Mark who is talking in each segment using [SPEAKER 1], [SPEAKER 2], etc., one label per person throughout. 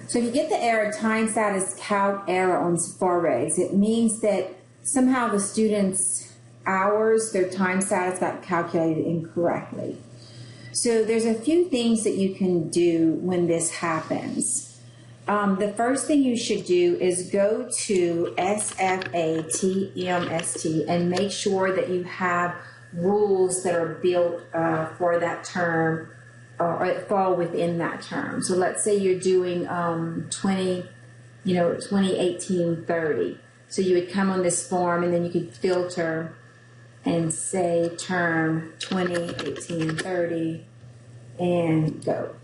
[SPEAKER 1] So if you get the error time status calc error on SFAREGS, it means that somehow the student's hours, their time status got calculated incorrectly. So there's a few things that you can do when this happens. The first thing you should do is go to SFATEMST and make sure that you have rules that are built for that term or fall within that term. So let's say you're doing 2018-30. So you would come on this form and then you could filter and say term 2018-30 and go.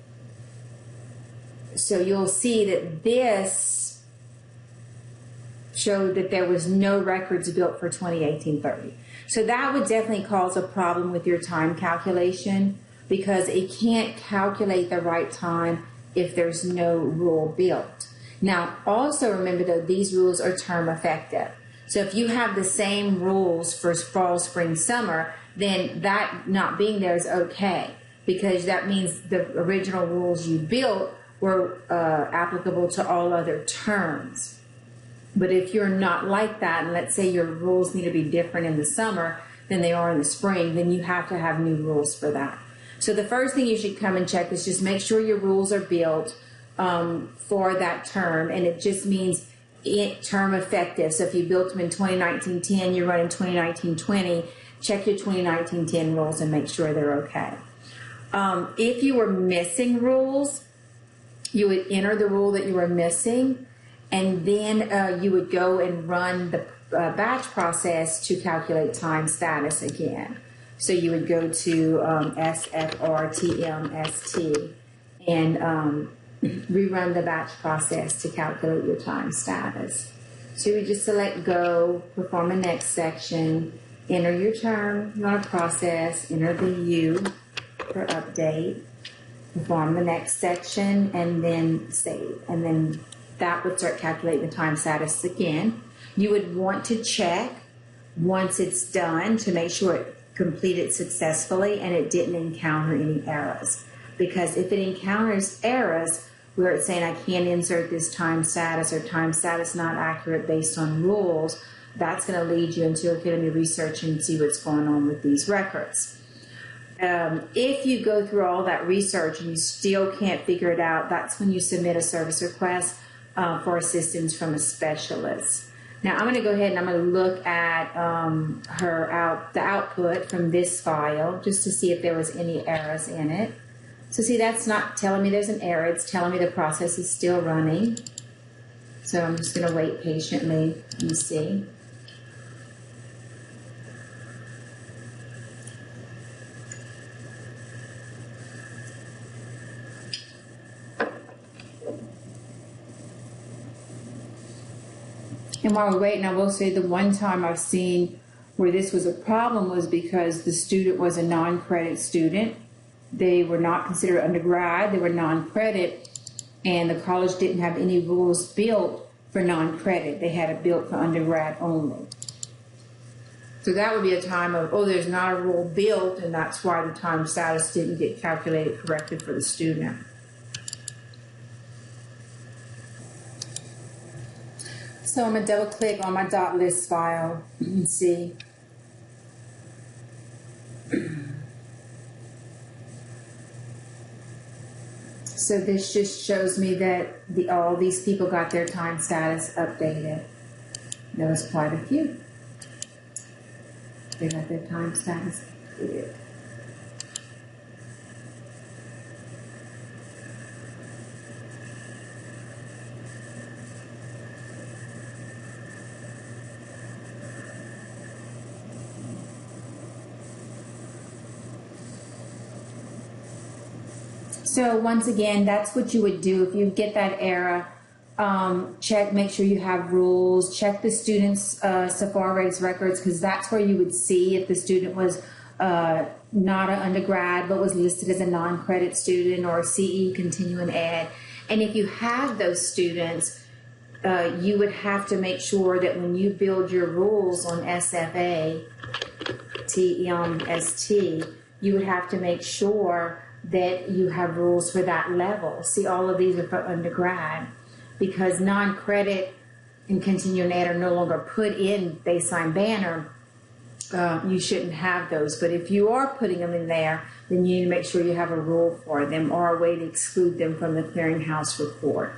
[SPEAKER 1] So you'll see that this showed that there was no records built for 2018-30. So that would definitely cause a problem with your time calculation because it can't calculate the right time if there's no rule built. Now, also remember though, these rules are term effective. So if you have the same rules for fall, spring, summer, then that not being there is okay because that means the original rules you built were applicable to all other terms. But if you're not like that, and let's say your rules need to be different in the summer than they are in the spring, then you have to have new rules for that. So the first thing you should come and check is just make sure your rules are built for that term, and it just means term effective. So if you built them in 2019-10, you're running 2019-20, check your 2019-10 rules and make sure they're okay. If you were missing rules, you would enter the rule that you were missing, and then you would go and run the batch process to calculate time status again. So you would go to SFAREGS and rerun the batch process to calculate your time status. So you would just select go, perform the next section, enter your term you want to process, enter the U for update, perform the next section, and then save. And then that would start calculating the time status again. You would want to check once it's done to make sure it completed successfully and it didn't encounter any errors. Because if it encounters errors where it's saying I can't insert this time status or time status not accurate based on rules, that's going to lead you into Academy research and see what's going on with these records. If you go through all that research and you still can't figure it out, that's when you submit a service request for assistance from a specialist. Now I'm going to go ahead and I'm going to look at the output from this file just to see if there was any errors in it. So see, that's not telling me there's an error, it's telling me the process is still running. So I'm just going to wait patiently and see. And while we're waiting, I will say the one time I've seen where this was a problem was because the student was a non-credit student. They were not considered undergrad, they were non-credit, and the college didn't have any rules built for non-credit. They had it built for undergrad only. So that would be a time of, oh, there's not a rule built, and that's why the time status didn't get calculated correctly for the student. So I'm going to double click on my .list file and see. So this just shows me that all these people got their time status updated. There was quite a few. They got their time status updated. So once again, that's what you would do if you get that error. Check, make sure you have rules. Check the student's SFAREGS records, because that's where you would see if the student was not an undergrad but was listed as a non-credit student or CE continuing ed. And if you have those students, you would have to make sure that when you build your rules on SFATEMST, you would have to make sure that you have rules for that level. See, all of these are for undergrad, because non-credit and continuing ed are no longer put in baseline banner. You shouldn't have those, but if you are putting them in there, then you need to make sure you have a rule for them or a way to exclude them from the clearinghouse report.